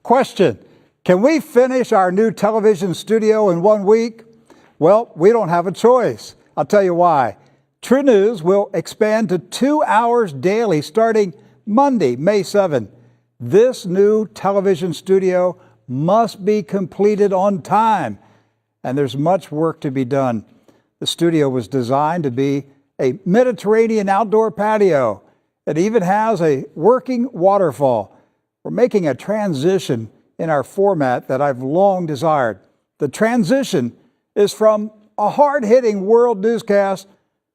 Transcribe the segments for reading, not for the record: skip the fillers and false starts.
Question: can we finish our new television studio in 1 week? Well, we don't have a choice. I'll tell you why. Trunews will expand to 2 hours daily starting Monday, May 7. This new television studio must be completed on time, and there's much work to be done. The studio was designed to be a Mediterranean outdoor patio. It even has a working waterfall. We're making a transition in our format that I've long desired. The transition is from a hard-hitting world newscast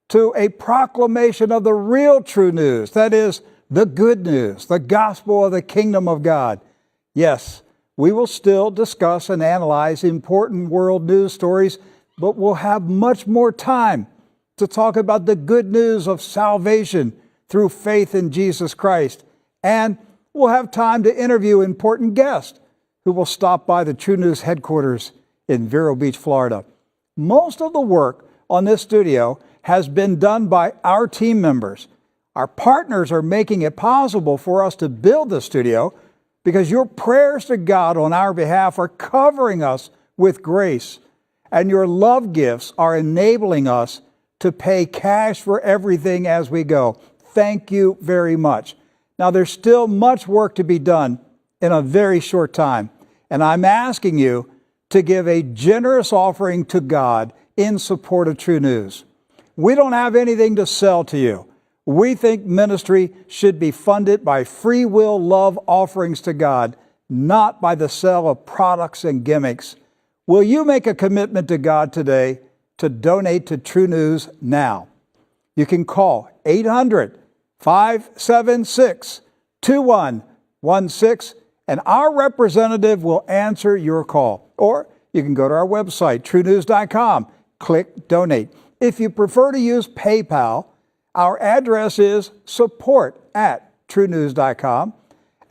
to a proclamation of the real true news, that is, the good news, the gospel of the kingdom of God. Yes, we will still discuss and analyze important world news stories, but we'll have much more time to talk about the good news of salvation through faith in Jesus Christ. And we'll have time to interview important guests who will stop by the Trunews headquarters in Vero Beach, Florida. Most of the work on this studio has been done by our team members. Our partners are making it possible for us to build the studio because your prayers to God on our behalf are covering us with grace, and your love gifts are enabling us to pay cash for everything as we go. Thank you very much. Now, there's still much work to be done in a very short time, and I'm asking you to give a generous offering to God in support of True News. We don't have anything to sell to you. We think ministry should be funded by free will love offerings to God, not by the sale of products and gimmicks. Will you make a commitment to God today to donate to True News now? You can call 800-576-2116 and our representative will answer your call. Or you can go to our website, Trunews.com, click Donate. If you prefer to use PayPal, our address is support@trunews.com,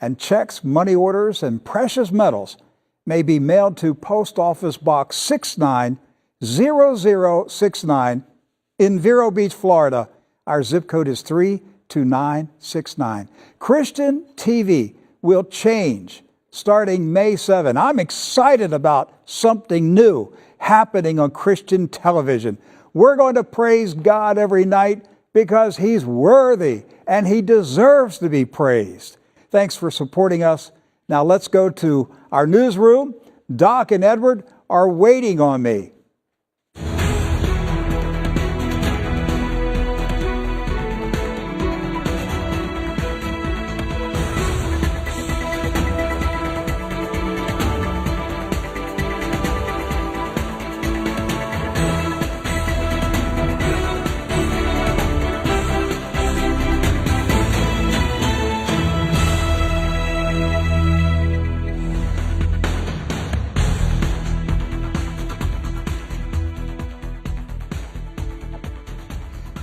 and checks, money orders, and precious metals may be mailed to Post Office Box 690069 in Vero Beach, Florida. Our zip code is 32969. Christian TV will change starting May 7. I'm excited about something new happening on Christian television. We're going to praise God every night because He's worthy and He deserves to be praised. Thanks for supporting us. Now let's go to our newsroom. Doc and Edward are waiting on me.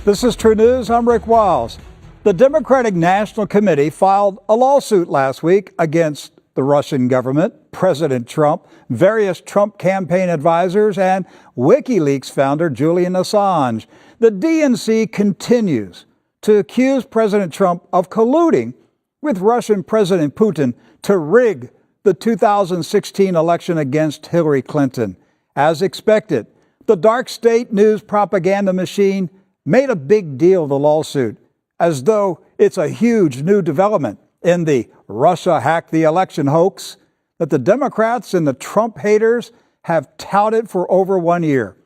This is True News. I'm Rick Wiles. The Democratic National Committee filed a lawsuit last week against the Russian government, President Trump, various Trump campaign advisors, and WikiLeaks founder Julian Assange. The DNC continues to accuse President Trump of colluding with Russian President Putin to rig the 2016 election against Hillary Clinton. As expected, the dark state news propaganda machine made a big deal of the lawsuit, as though it's a huge new development in the Russia hacked the election hoax that the Democrats and the Trump haters have touted for over 1 year.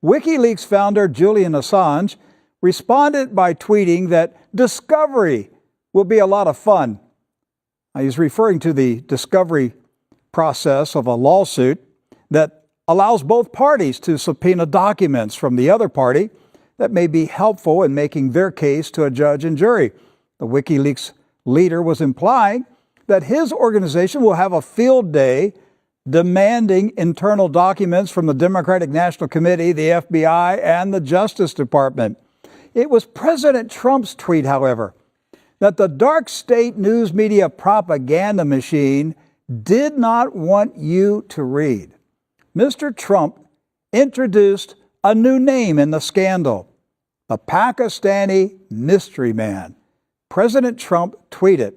WikiLeaks founder Julian Assange responded by tweeting that discovery will be a lot of fun. Now, he's referring to the discovery process of a lawsuit that allows both parties to subpoena documents from the other party that may be helpful in making their case to a judge and jury. The WikiLeaks leader was implying that his organization will have a field day demanding internal documents from the Democratic National Committee, the FBI, and the Justice Department. It was President Trump's tweet, however, that the dark state news media propaganda machine did not want you to read. Mr. Trump introduced a new name in the scandal, the Pakistani Mystery Man. President Trump tweeted,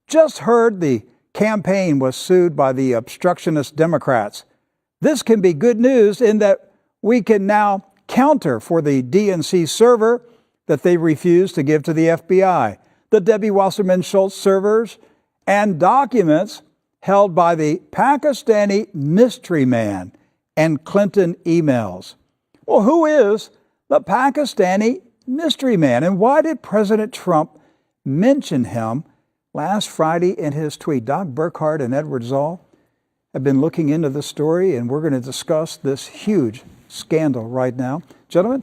"Just heard the campaign was sued by the obstructionist Democrats. This can be good news in that we can now counter for the DNC server that they refused to give to the FBI, the Debbie Wasserman Schultz servers, and documents held by the Pakistani Mystery Man and Clinton emails. Well, who is the Pakistani Mystery Man, and why did President Trump mention him last Friday in his tweet? Doc Burkhart and Edward Zoll have been looking into the story, and we're going to discuss this huge scandal right now. Gentlemen,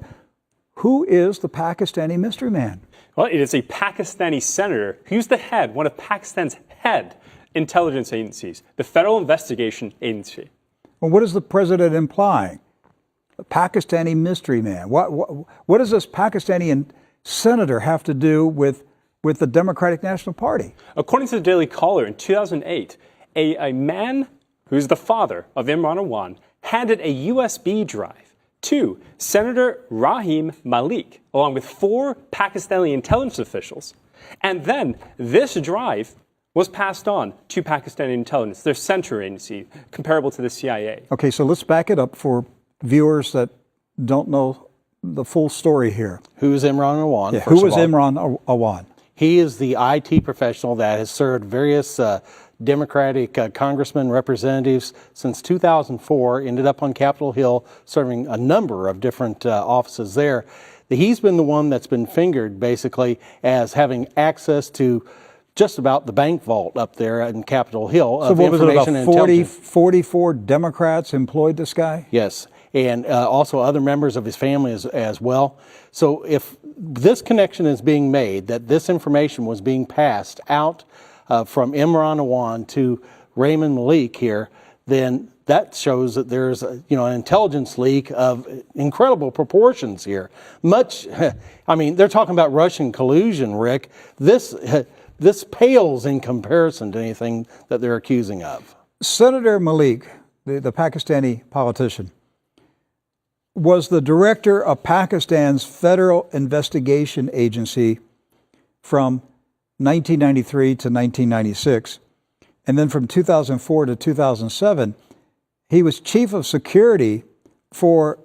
who is the Pakistani Mystery Man? Well, it is a Pakistani senator who's the head, one of Pakistan's head intelligence agencies, the Federal Investigation Agency. Well, what is the president implying? The Pakistani Mystery Man. What does this Pakistani senator have to do with the Democratic National Party? According to the Daily Caller, in 2008, a man who's the father of Imran Awan handed a USB drive to Senator Rahim Malik, along with 4 Pakistani intelligence officials. And then this drive was passed on to Pakistani intelligence, their center agency, comparable to the CIA. Okay, so let's back it up for viewers that don't know the full story here. Who is Imran Awan? Yeah, who is Imran Awan? He is the IT professional that has served various Democratic congressmen, representatives since 2004, ended up on Capitol Hill serving a number of different offices there. He's been the one that's been fingered basically as having access to just about the bank vault up there in Capitol Hill. So what was it, about 44 Democrats employed this guy? Yes, and also other members of his family as well. So if this connection is being made, that this information was being passed out from Imran Awan to Raymond Malik here, then that shows that there's an intelligence leak of incredible proportions here. I mean, they're talking about Russian collusion, Rick. This pales in comparison to anything that they're accusing of. Senator Malik, the Pakistani politician, was the director of Pakistan's Federal Investigation Agency from 1993 to 1996. And then from 2004 to 2007, he was chief of security for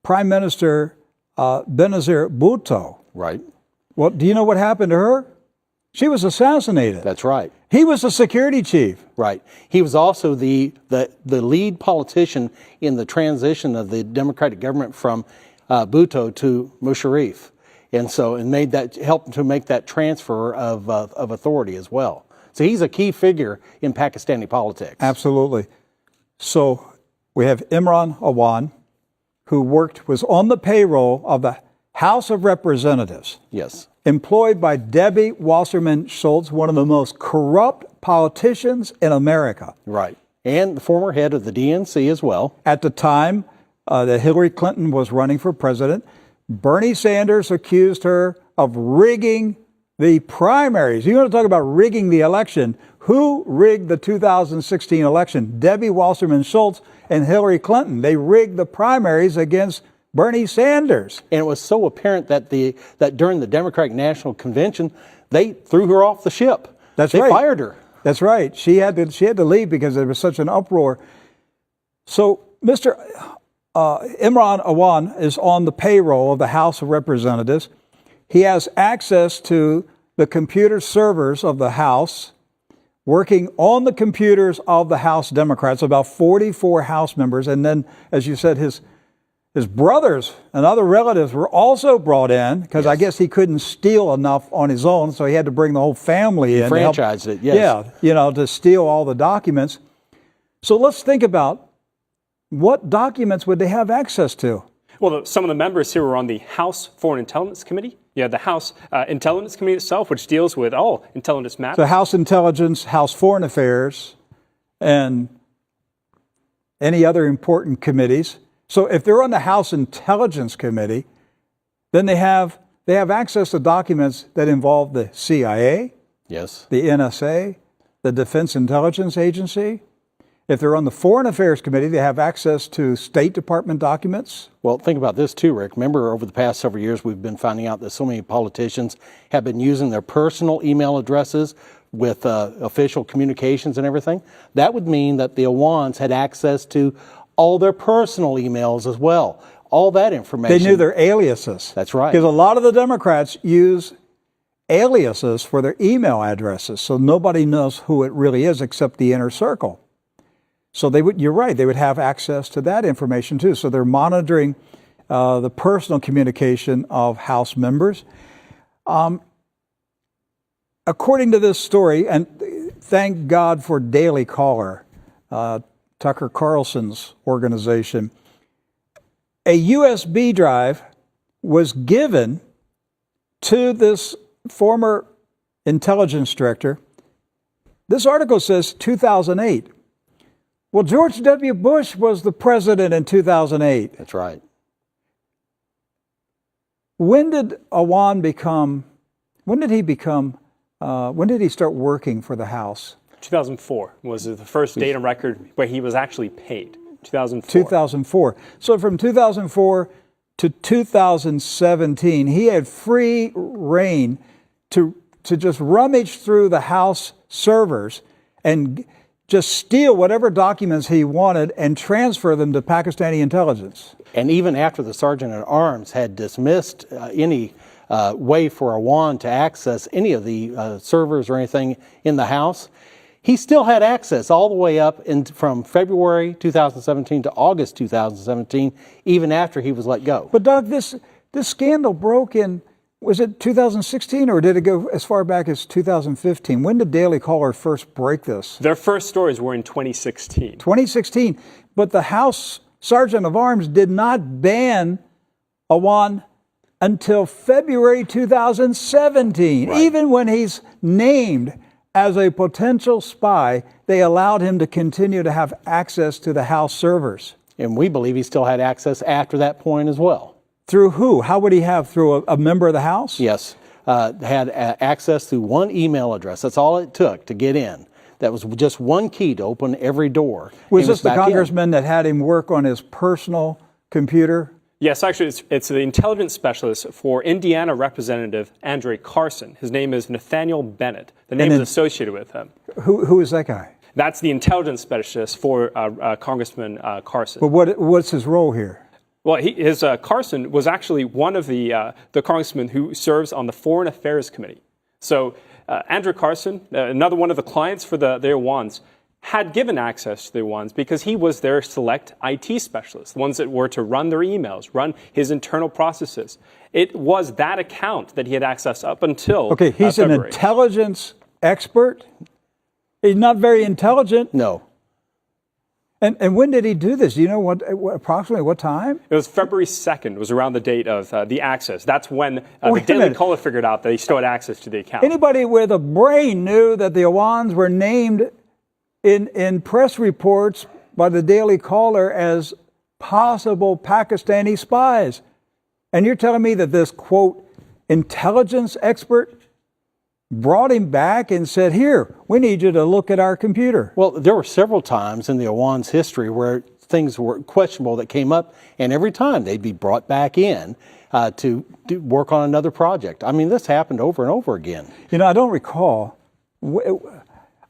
Prime Minister Benazir Bhutto. Right. Well, do you know what happened to her? She was assassinated. That's right. He was the security chief. Right. He was also the lead politician in the transition of the Democratic government from Bhutto to Musharraf, and helped to make that transfer of authority as well. So he's a key figure in Pakistani politics. Absolutely. So we have Imran Awan, who was on the payroll of the House of Representatives. Yes. Employed by Debbie Wasserman Schultz, one of the most corrupt politicians in America. Right. And the former head of the DNC as well. At the time that Hillary Clinton was running for president, Bernie Sanders accused her of rigging the primaries. You want to talk about rigging the election? Who rigged the 2016 election? Debbie Wasserman Schultz and Hillary Clinton. They rigged the primaries against Bernie Sanders. And it was so apparent that during the Democratic National Convention, they threw her off the ship. That's right. They fired her. That's right. She had to leave because there was such an uproar. So Mr. Imran Awan is on the payroll of the House of Representatives. He has access to the computer servers of the House, working on the computers of the House Democrats, about 44 House members. And then, as you said, his brothers and other relatives were also brought in because I guess he couldn't steal enough on his own, so he had to bring the whole family in. Franchised it, yes. Yeah, to steal all the documents. So let's think about what documents would they have access to? Well, some of the members here were on the House Foreign Intelligence Committee. You have the House Intelligence Committee itself, which deals with all intelligence matters. So House Intelligence, House Foreign Affairs, and any other important committees. So if they're on the House Intelligence Committee, then they have access to documents that involve the CIA, yes, the NSA, the Defense Intelligence Agency. If they're on the Foreign Affairs Committee, they have access to State Department documents. Well, think about this too, Rick. Remember, over the past several years, we've been finding out that so many politicians have been using their personal email addresses with official communications and everything, that would mean that the Awans had access to all their personal emails as well. All that information. They knew their aliases. That's right. Because a lot of the Democrats use aliases for their email addresses, so nobody knows who it really is except the inner circle. So you're right, they would have access to that information too. So they're monitoring the personal communication of House members. According to this story, and thank God for Daily Caller, Tucker Carlson's organization, a USB drive was given to this former intelligence director. This article says 2008. Well, George W. Bush was the president in 2008. That's right. When did he start working for the House? 2004 was the first date on record where he was actually paid. 2004. 2004. So from 2004 to 2017, he had free reign to just rummage through the House servers and just steal whatever documents he wanted and transfer them to Pakistani intelligence. And even after the Sergeant at Arms had dismissed any way for Awan to access any of the servers or anything in the House, he still had access all the way up from February 2017 to August 2017, even after he was let go. But Doug, this scandal broke in, was it 2016 or did it go as far back as 2015? When did Daily Caller first break this? Their first stories were in 2016. 2016. But the House Sergeant of Arms did not ban Awan until February 2017. Right. Even when he's named as a potential spy, they allowed him to continue to have access to the House servers. And we believe he still had access after that point as well. Through who? How would he have? Through a member of the House? Yes. Had access through one email address. That's all it took to get in. That was just one key to open every door. Was this the congressman that had him work on his personal computer? Yes, actually, it's the intelligence specialist for Indiana Representative Andre Carson. His name is Nathaniel Bennett. The name is associated with him. Who is that guy? That's the intelligence specialist for Congressman Carson. But what's his role here? Well, Carson was actually one of the congressmen who serves on the Foreign Affairs Committee. So Andrew Carson, another one of the clients for the Awans, had given access to the Awans because he was their select IT specialist, the ones that were to run their emails, run his internal processes. It was that account that he had access up until Okay, he's February. an intelligence expert? He's not very intelligent? No. And when did he do this? Do you know approximately what time? It was February 2nd, was around the date of the access. That's when the Daily Caller figured out that he still had access to the account. Anybody with a brain knew that the Awans were named in press reports by the Daily Caller as possible Pakistani spies. And you're telling me that this, quote, intelligence expert brought him back and said, here, we need you to look at our computer. Well, there were several times in the Awan's history where things were questionable that came up, and every time they'd be brought back in to work on another project. I mean, this happened over and over again. You know, I don't recall.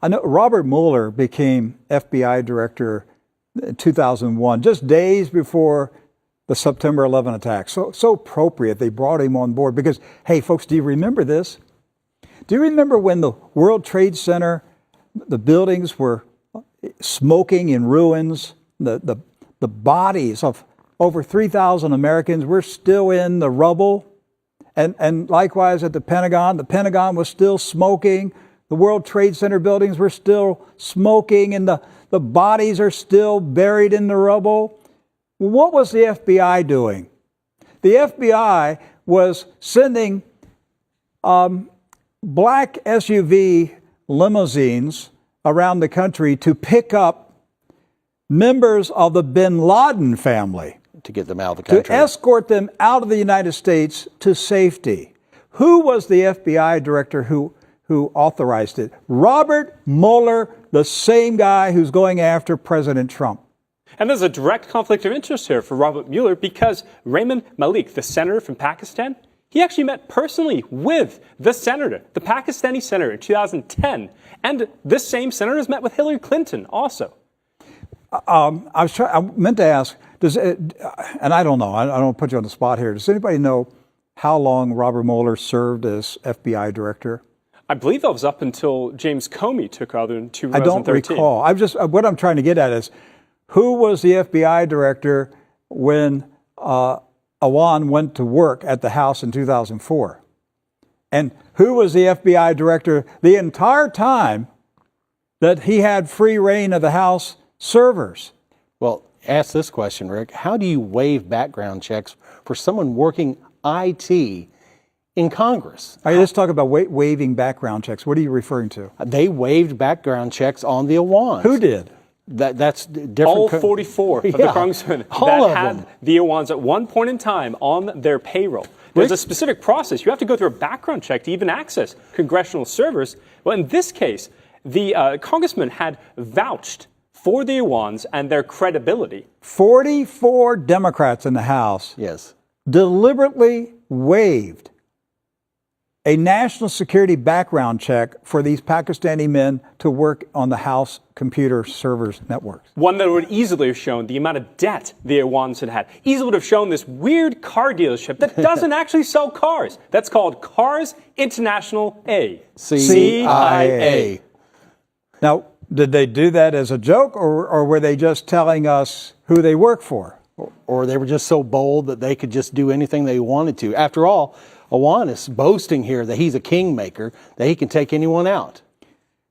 I know Robert Mueller became FBI director in 2001, just days before the September 11 attack. So appropriate they brought him on board because, hey, folks, do you remember this? Do you remember when the World Trade Center, the buildings were smoking in ruins? The bodies of over 3,000 Americans were still in the rubble. And likewise at the Pentagon was still smoking. The World Trade Center buildings were still smoking, and the bodies are still buried in the rubble. What was the FBI doing? The FBI was sending black SUV limousines around the country to pick up members of the bin Laden family. To get them out of the country. To escort them out of the United States to safety. Who was the FBI director who authorized it? Robert Mueller, the same guy who's going after President Trump. And there's a direct conflict of interest here for Robert Mueller because Raymond Malik, the senator from Pakistan, He actually met personally with the senator, the Pakistani senator, in 2010. And this same senator has met with Hillary Clinton also. I meant to ask, and I don't know, I don't put you on the spot here. Does anybody know how long Robert Mueller served as FBI director? I believe that was up until James Comey took over in 2013. I don't recall. What I'm trying to get at is, who was the FBI director when Awan went to work at the House in 2004? And who was the FBI director the entire time that he had free reign of the House servers? Well, ask this question, Rick. How do you waive background checks for someone working IT in Congress? All right, let's talk about waiving background checks. What are you referring to? They waived background checks on the Awans. Who did? That's different. All 44 of the congressmen all that of had the Awans at one point in time on their payroll. There's a specific process. You have to go through a background check to even access congressional servers. Well, in this case, the congressman had vouched for the Awans and their credibility. 44 Democrats in the House deliberately waived a national security background check for these Pakistani men to work on the House computer servers networks. One that would easily have shown the amount of debt the Awans had. Easily would have shown this weird car dealership that doesn't actually sell cars. That's called Cars International A. CIA. Now, did they do that as a joke, or were they just telling us who they work for? Or they were just so bold that they could just do anything they wanted to. After all, Awan is boasting here that he's a kingmaker, that he can take anyone out.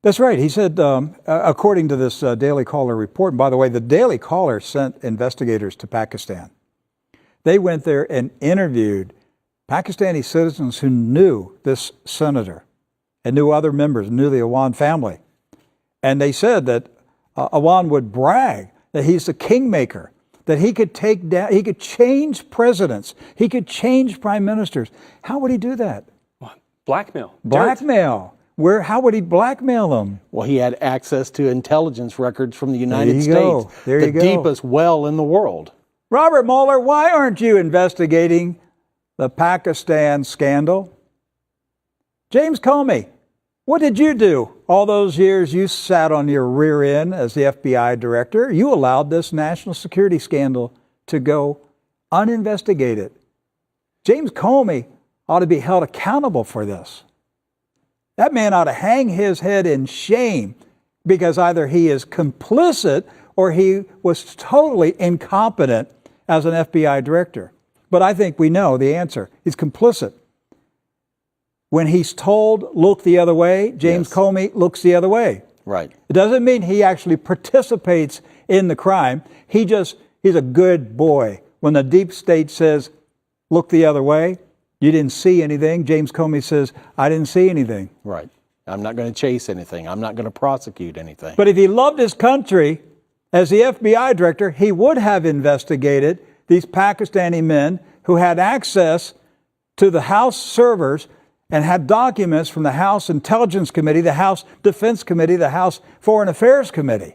That's right. He said, according to this Daily Caller report, and by the way, the Daily Caller sent investigators to Pakistan. They went there and interviewed Pakistani citizens who knew this senator and knew other members, knew the Awan family. And they said that Awan would brag that he's the kingmaker, that he could take down, he could change presidents, he could change prime ministers. How would he do that? Blackmail. Blackmail. How would he blackmail them? Well, he had access to intelligence records from the United States, the deepest well in the world. Robert Mueller, why aren't you investigating the Pakistan scandal? James Comey, what did you do all those years you sat on your rear end as the FBI director? You allowed this national security scandal to go uninvestigated. James Comey ought to be held accountable for this. That man ought to hang his head in shame, because either he is complicit or he was totally incompetent as an FBI director. But I think we know the answer. He's complicit. When he's told, look the other way, James Comey looks the other way. Right. It doesn't mean he actually participates in the crime. He's a good boy. When the deep state says, look the other way, you didn't see anything, James Comey says, I didn't see anything. Right. I'm not going to chase anything. I'm not going to prosecute anything. But if he loved his country, as the FBI director, he would have investigated these Pakistani men who had access to the House servers and had documents from the House Intelligence Committee, the House Defense Committee, the House Foreign Affairs Committee.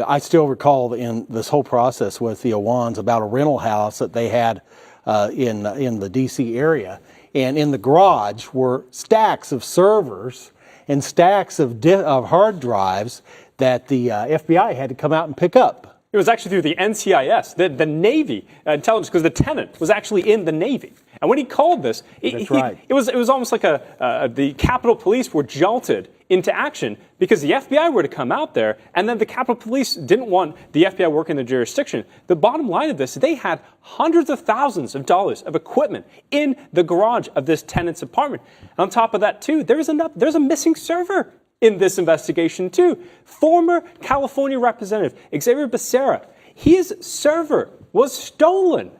I still recall in this whole process with the Awans about a rental house that they had in the D.C. area. And in the garage were stacks of servers and stacks of hard drives that the FBI had to come out and pick up. It was actually through the NCIS, the Navy intelligence, because the tenant was actually in the Navy. And when he called this, it was almost like the Capitol Police were jolted into action because the FBI were to come out there, and then the Capitol Police didn't want the FBI working in the jurisdiction. The bottom line of this, they had hundreds of thousands of dollars of equipment in the garage of this tenant's apartment. And on top of that, too, there's a missing server in this investigation, too. Former California Representative Xavier Becerra, his server was stolen.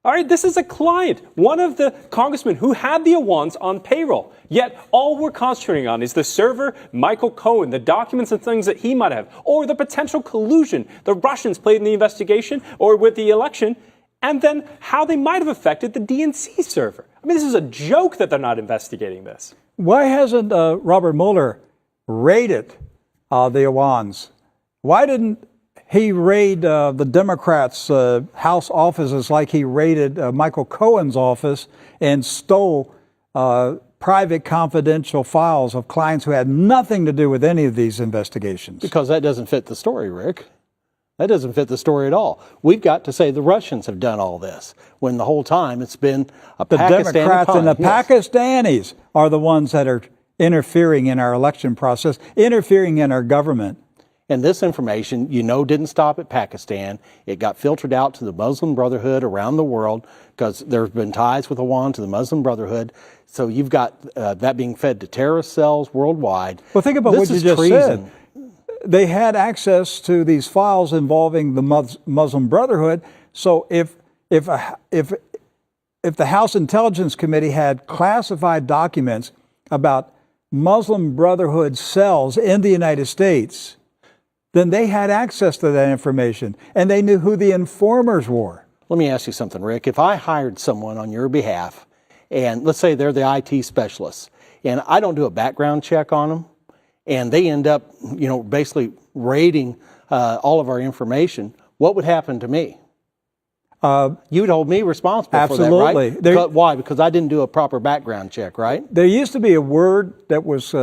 All right, this is a client, one of the congressmen who had the Awans on payroll. Yet all we're concentrating on is the server, Michael Cohen, the documents and things that he might have, or the potential collusion the Russians played in the investigation or with the election, and then how they might have affected the DNC server. I mean, this is a joke that they're not investigating this. Why hasn't Robert Mueller raided the Awans? Why didn't he raided the Democrats' House offices like he raided Michael Cohen's office and stole private confidential files of clients who had nothing to do with any of these investigations. Because that doesn't fit the story, Rick. That doesn't fit the story at all. We've got to say the Russians have done all this, when the whole time it's been a The Pakistani Democrats and the yes. Pakistanis are the ones that are interfering in our election process, interfering in our government. And this information, didn't stop at Pakistan. It got filtered out to the Muslim Brotherhood around the world because there's been ties with Iran to the Muslim Brotherhood. So you've got that being fed to terrorist cells worldwide. Well, think about what you just said. They had access to these files involving the Muslim Brotherhood. So if the House Intelligence Committee had classified documents about Muslim Brotherhood cells in the United States, then they had access to that information, and they knew who the informers were. Let me ask you something, Rick. If I hired someone on your behalf, and let's say they're the IT specialist, and I don't do a background check on them, and they end up, basically raiding all of our information, what would happen to me? You'd hold me responsible absolutely. for that, right? Why? Because I didn't do a proper background check, right? There used to be a word that was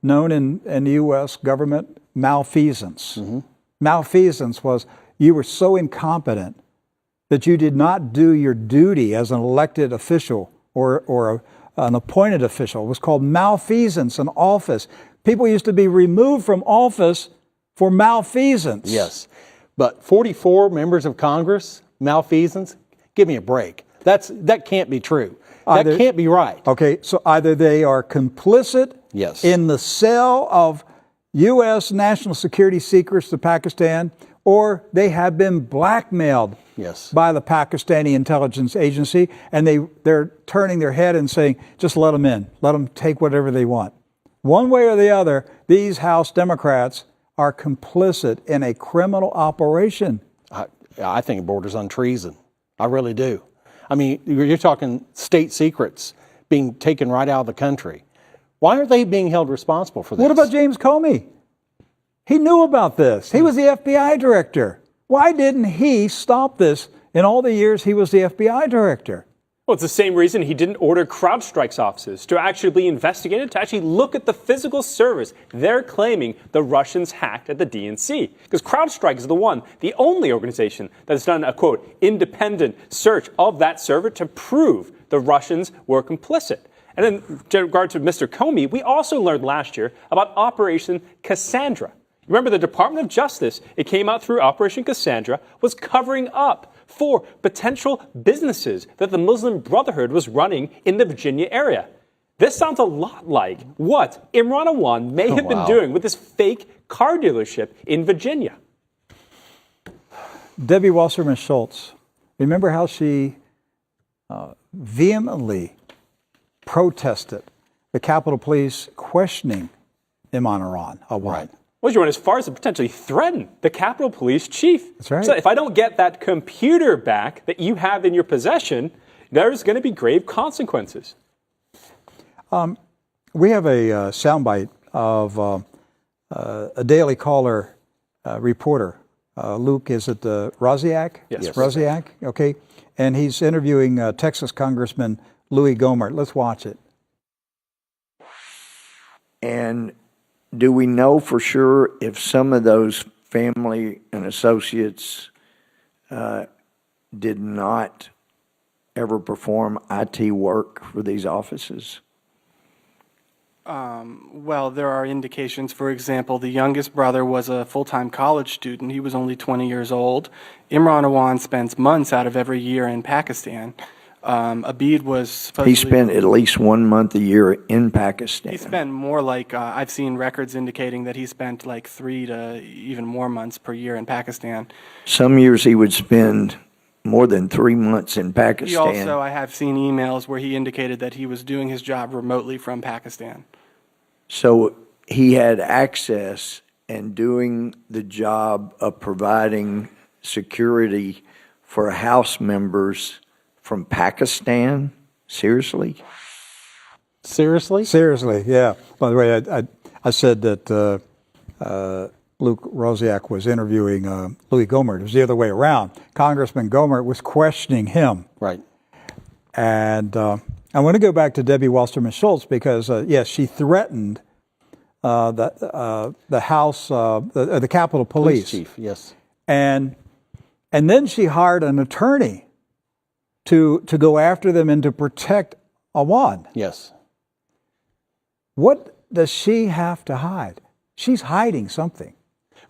known in the U.S. government, malfeasance. Mm-hmm. Malfeasance was you were so incompetent that you did not do your duty as an elected official or an appointed official. It was called malfeasance in office. People used to be removed from office for malfeasance. Yes, but 44 members of Congress, malfeasance? Give me a break. That can't be true. That can't be right. Okay, so either they are complicit yes. in the sale of U.S. national security secrets to Pakistan, or they have been blackmailed yes. by the Pakistani intelligence agency, and they're turning their head and saying, just let them in. Let them take whatever they want. One way or the other, these House Democrats are complicit in a criminal operation. I think it borders on treason. I really do. I mean, you're talking state secrets being taken right out of the country. Why aren't they being held responsible for this? What about James Comey? He knew about this. He was the FBI director. Why didn't he stop this in all the years he was the FBI director? Well, it's the same reason he didn't order CrowdStrike's offices to actually be investigated, to actually look at the physical servers they're claiming the Russians hacked at the DNC. Because CrowdStrike is the only organization that has done a, quote, independent search of that server to prove the Russians were complicit. And in regard to Mr. Comey, we also learned last year about Operation Cassandra. Remember, the Department of Justice, it came out through Operation Cassandra, was covering up for potential businesses that the Muslim Brotherhood was running in the Virginia area. This sounds a lot like what Imran Awan may have been doing with this fake car dealership in Virginia. Debbie Wasserman Schultz, remember how she vehemently protested the Capitol Police questioning Imran Awan? Right. Well, you went as far as to potentially threaten the Capitol Police chief. That's right. So if I don't get that computer back that you have in your possession, there's going to be grave consequences. We have a soundbite of a Daily Caller reporter. Luke, is it Rosiak? Yes. Rosiak, okay. And he's interviewing Texas Congressman Louis Gohmert. Let's watch it. And do we know for sure if some of those family and associates did not ever perform IT work for these offices? Well, there are indications. For example, the youngest brother was a full-time college student. He was only 20 years old. Imran Awan spends months out of every year in Pakistan. Abid was supposedly... He spent at least 1 month a year in Pakistan. He spent more like, I've seen records indicating that he spent like 3 to even more months per year in Pakistan. Some years he would spend more than 3 months in Pakistan. He also, I have seen emails where he indicated that he was doing his job remotely from Pakistan. So he had access and doing the job of providing security for House members from Pakistan? Seriously? Seriously? Seriously, yeah. By the way, I said that Luke Rosiak was interviewing Louis Gohmert. It was the other way around. Congressman Gohmert was questioning him. Right. And I want to go back to Debbie Wasserman Schultz because, yes, she threatened the House, the Capitol Police chief, yes. And then she hired an attorney to go after them and to protect Awan. Yes. What does she have to hide? She's hiding something.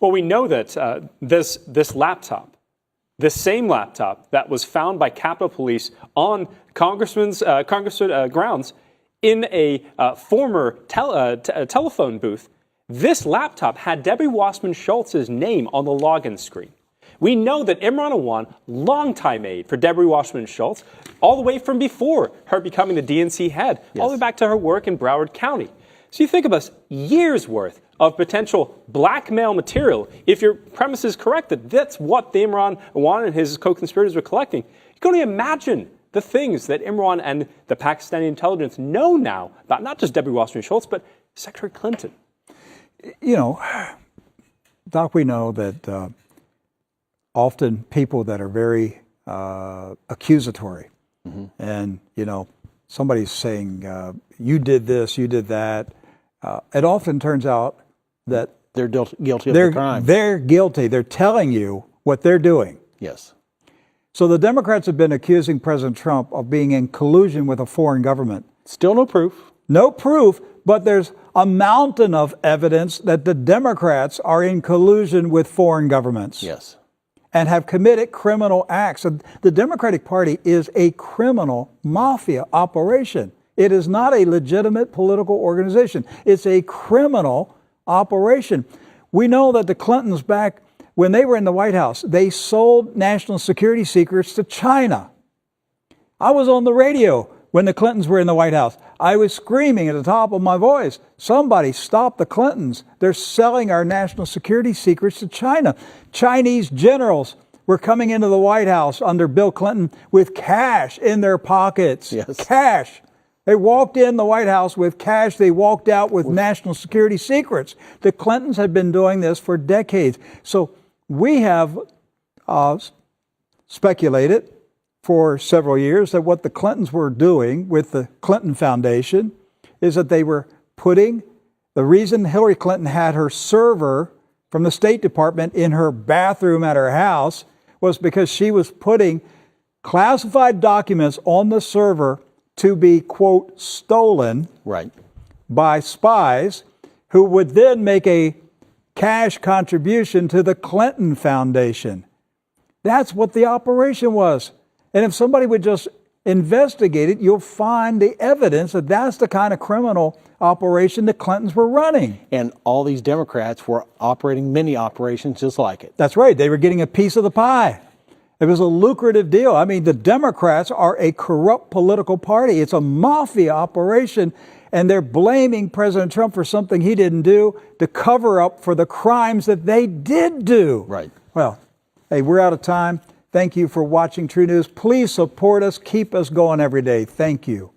Well, we know that this laptop, this same laptop that was found by Capitol Police on Congressman grounds in a former telephone booth, this laptop had Debbie Wasserman Schultz's name on the login screen. We know that Imran Awan, longtime aide for Debbie Wasserman Schultz, all the way from before her becoming the DNC head, all the way back to her work in Broward County. So you think of us, years worth of potential blackmail material. If your premise is correct that that's what the Imran Awan and his co-conspirators were collecting, you can only imagine the things that Imran and the Pakistani intelligence know now about not just Debbie Wasserman Schultz, but Secretary Clinton. You know, Doc, we know that often people that are very accusatory, and, you know, somebody's saying, you did this, you did that, it often turns out that they're guilty of the crime. They're guilty. They're telling you what they're doing. Yes. So the Democrats have been accusing President Trump of being in collusion with a foreign government. Still no proof. No proof, but there's a mountain of evidence that the Democrats are in collusion with foreign governments. Yes. And have committed criminal acts. And the Democratic Party is a criminal mafia operation. It is not a legitimate political organization. It's a criminal operation. We know that the Clintons, back when they were in the White House, they sold national security secrets to China. I was on the radio when the Clintons were in the White House. I was screaming at the top of my voice, somebody stop the Clintons. They're selling our national security secrets to China. Chinese generals were coming into the White House under Bill Clinton with cash in their pockets. Yes. Cash. They walked in the White House with cash. They walked out with national security secrets. The Clintons had been doing this for decades. So we have speculated for several years that what the Clintons were doing with the Clinton Foundation is that they were putting, the reason Hillary Clinton had her server from the State Department in her bathroom at her house was because she was putting classified documents on the server to be, quote, stolen by spies who would then make a cash contribution to the Clinton Foundation. That's what the operation was. And if somebody would just investigate it, you'll find the evidence that that's the kind of criminal operation the Clintons were running. And all these Democrats were operating mini operations just like it. That's right. They were getting a piece of the pie. It was a lucrative deal. I mean, the Democrats are a corrupt political party. It's a mafia operation, and they're blaming President Trump for something he didn't do to cover up for the crimes that they did do. Right. Well, hey, we're out of time. Thank you for watching True News. Please support us. Keep us going every day. Thank you.